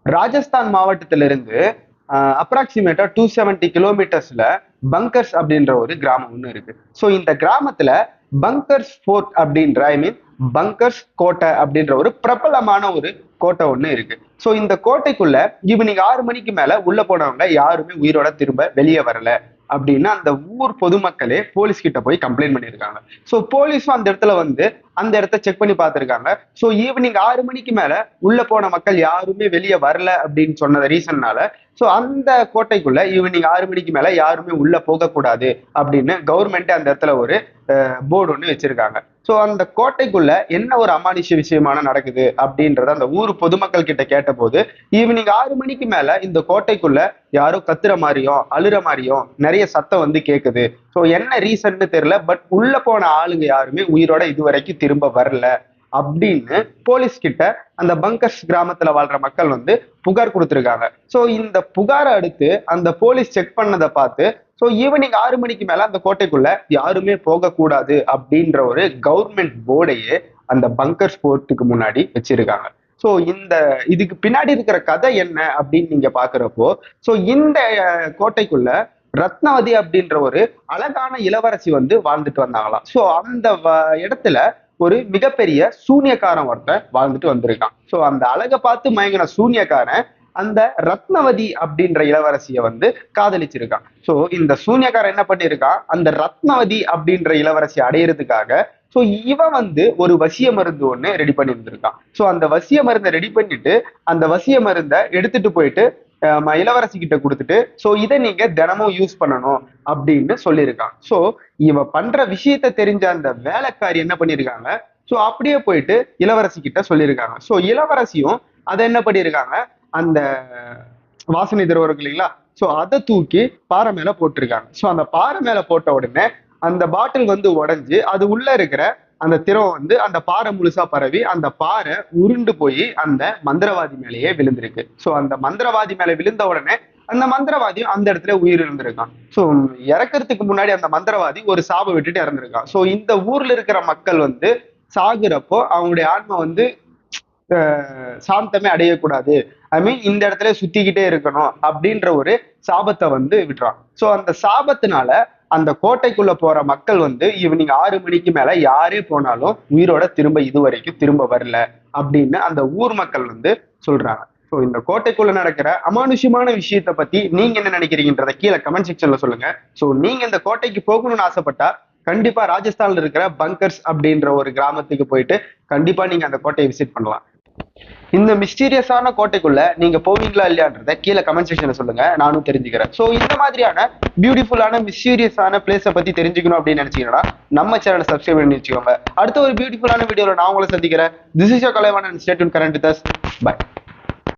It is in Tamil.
ராஜஸ்தான் மாவட்டத்திலிருந்து அப்ராக்சிமேட்டா 270 கிலோமீட்டர்ஸ்ல பங்கர்ஸ் அப்படின்ற ஒரு கிராமம் ஒண்ணு இருக்கு. ஸோ இந்த கிராமத்துல பங்கர்ஸ் ஃபோர்ட் அப்படின்ற பங்கர்ஸ் கோட்டை அப்படின்ற ஒரு பிரபலமான ஒரு கோட்டை ஒண்ணு இருக்கு. ஸோ இந்த கோட்டைக்குள்ள ஈவினிங் 6 மணிக்கு மேல உள்ள போனவங்க யாருமே உயிரோட திரும்ப வெளியே வரல அப்படின்னு அந்த ஊர் பொதுமக்களே போலீஸ் கிட்ட போய் கம்ப்ளைண்ட் பண்ணியிருக்காங்க. ஸோ போலீஸும் அந்த இடத்துல வந்து அந்த இடத்த செக் பண்ணி பார்த்திருக்காங்க. ஸோ ஈவினிங் 6 மணிக்கு மேல உள்ள போன மக்கள் யாருமே வெளியே வரல அப்படின்னு சொன்ன ரீசன்னால ஸோ அந்த கோட்டைக்குள்ள ஈவினிங் 6 மணிக்கு மேல யாருமே உள்ள போகக்கூடாது அப்படின்னு கவர்மெண்ட் அந்த இடத்துல ஒரு போர்டு ஒன்று வச்சிருக்காங்க. ஸோ அந்த கோட்டைக்குள்ள என்ன ஒரு அமானுஷ்ய விஷயமான நடக்குது அப்படின்றத அந்த ஊர் பொதுமக்கள் கிட்ட கேட்ட போது ஈவினிங் 6 மணிக்கு மேல இந்த கோட்டைக்குள்ள யாரோ கத்துற மாதிரியும் அழுற மாதிரியும் நிறைய சத்தம் வந்து கேக்குது. ஸோ என்ன ரீசன்னு தெரியல, பட் உள்ள போன ஆளுங்க யாருமே உயிரோட இதுவரைக்கும் திரும்ப வரல அப்படின்னு போலீஸ் கிட்ட அந்த பங்கர்ஸ் கிராமத்துல வாழ்ற மக்கள் வந்து புகார் கொடுத்திருக்காங்க. ஸோ இந்த புகாரை அடுத்து அந்த போலீஸ் செக் பண்ணதை பார்த்து ஸோ ஈவினிங் 6 மணிக்கு மேல அந்த கோட்டைக்குள்ள யாருமே போகக்கூடாது அப்படின்ற ஒரு கவர்மெண்ட் போர்டையே அந்த பங்கர்ஸ் போர்ட்டுக்கு முன்னாடி வச்சிருக்காங்க. ஸோ இதுக்கு பின்னாடி இருக்கிற கதை என்ன அப்படின்னு நீங்க பாக்குறப்போ ஸோ இந்த கோட்டைக்குள்ள ரத்னாவதி அப்படின்ற ஒரு அழகான இளவரசி வந்து வாழ்ந்துட்டு வந்தாங்களாம். ஸோ அந்த இடத்துல ஒரு மிகப்பெரிய சூனியக்காரன் ஒருத்தன் வாழ்ந்துட்டு வந்திருக்கான். ஸோ அந்த அழகை பார்த்து மயங்கின சூனியக்காரன் அந்த ரத்னவதி அப்படின்ற இளவரசிய வந்து காதலிச்சிருக்கான். ஸோ இந்த சூனியக்காரன் என்ன பண்ணியிருக்கான், அந்த ரத்னவதி அப்படின்ற இளவரசி அடையிறதுக்காக ஸோ இவன் வந்து ஒரு வசிய மருந்து ஒண்ணு ரெடி பண்ணி இருந்திருக்கான். ஸோ அந்த வசிய மருந்தை ரெடி பண்ணிட்டு அந்த வசிய மருந்தை எடுத்துட்டு போயிட்டு இளவரசி கிட்ட கொடுத்துட்டு ஸோ இதை நீங்க தினமும் யூஸ் பண்ணணும் அப்படின்னு சொல்லியிருக்கான். ஸோ இவன் பண்ற விஷயத்த தெரிஞ்ச அந்த வேலைக்காரி என்ன பண்ணியிருக்காங்க, ஸோ அப்படியே போயிட்டு இளவரசி கிட்ட சொல்லியிருக்காங்க. ஸோ இளவரசியும் அதை என்ன பண்ணியிருக்காங்க, அந்த வாசனை திரவம் இல்லைங்களா, ஸோ அதை தூக்கி பாறை மேல போட்டிருக்காங்க. ஸோ அந்த பாறை மேல போட்ட உடனே அந்த பாட்டில் வந்து உடைஞ்சு அது உள்ள இருக்கிற அந்த திரவம் வந்து அந்த பாறை முழுசா பரவி அந்த பாறை உருண்டு போய் அந்த மந்திரவாதி மேலேயே விழுந்திருக்கு. ஸோ அந்த மந்திரவாதி மேல விழுந்த உடனே அந்த மந்திரவாதியும் அந்த இடத்துல உயிர் இருந்திருக்கான். ஸோ இறக்கிறதுக்கு முன்னாடி அந்த மந்திரவாதி ஒரு சாபம் விட்டுட்டு இறந்திருக்கான். ஸோ இந்த ஊர்ல இருக்கிற மக்கள் வந்து சாகுறப்போ அவங்களுடைய ஆன்மா வந்து சாந்தமே அடையக்கூடாது, ஐ மீன் இந்த இடத்துல சுத்திக்கிட்டே இருக்கணும் அப்படின்ற ஒரு சாபத்தை வந்து விட்டுறான். ஸோ அந்த சாபத்தினால அந்த கோட்டைக்குள்ள போற மக்கள் வந்து ஈவினிங் 6 மணிக்கு மேல யாரே போனாலும் உயிரோட திரும்ப இதுவரைக்கும் திரும்ப வரல அப்படின்னு அந்த ஊர் மக்கள் வந்து சொல்றாங்க. ஸோ இந்த கோட்டைக்குள்ள நடக்கிற அமானுஷ்யமான விஷயத்த பத்தி நீங்க என்ன நினைக்கிறீங்கன்றத கீழே கமெண்ட் செக்ஷன்ல சொல்லுங்க. ஸோ நீங்க இந்த கோட்டைக்கு போகணும்னு ஆசைப்பட்டா கண்டிப்பா ராஜஸ்தான்ல இருக்கிற பங்கர்ஸ் அப்படின்ற ஒரு கிராமத்துக்கு போயிட்டு கண்டிப்பா நீங்க அந்த கோட்டையை விசிட் பண்ணலாம். இந்த மிஸ்டீரியஸான கோட்டைக்குள்ள நீங்க போவீங்களா இல்லையான்றத கீழே கமெண்ட் செக்ஷன்ல சொல்லுங்க, நானும் தெரிஞ்சுக்கிறேன். ஸோ இந்த மாதிரியான பியூட்டிஃபுல்லான மிஸ்டீரியஸான பிளேஸை பத்தி தெரிஞ்சுக்கணும் அப்படின்னு நினைச்சீங்கன்னா நம்ம சேனலை சப்ஸ்கிரைப் பண்ணி வச்சுக்கோங்க. அடுத்த ஒரு பியூட்டிஃபுல்லான வீடியோல நான் உங்களை சந்திக்கிறேன். This is your Kalaivanan. Stay tuned, current with us. By.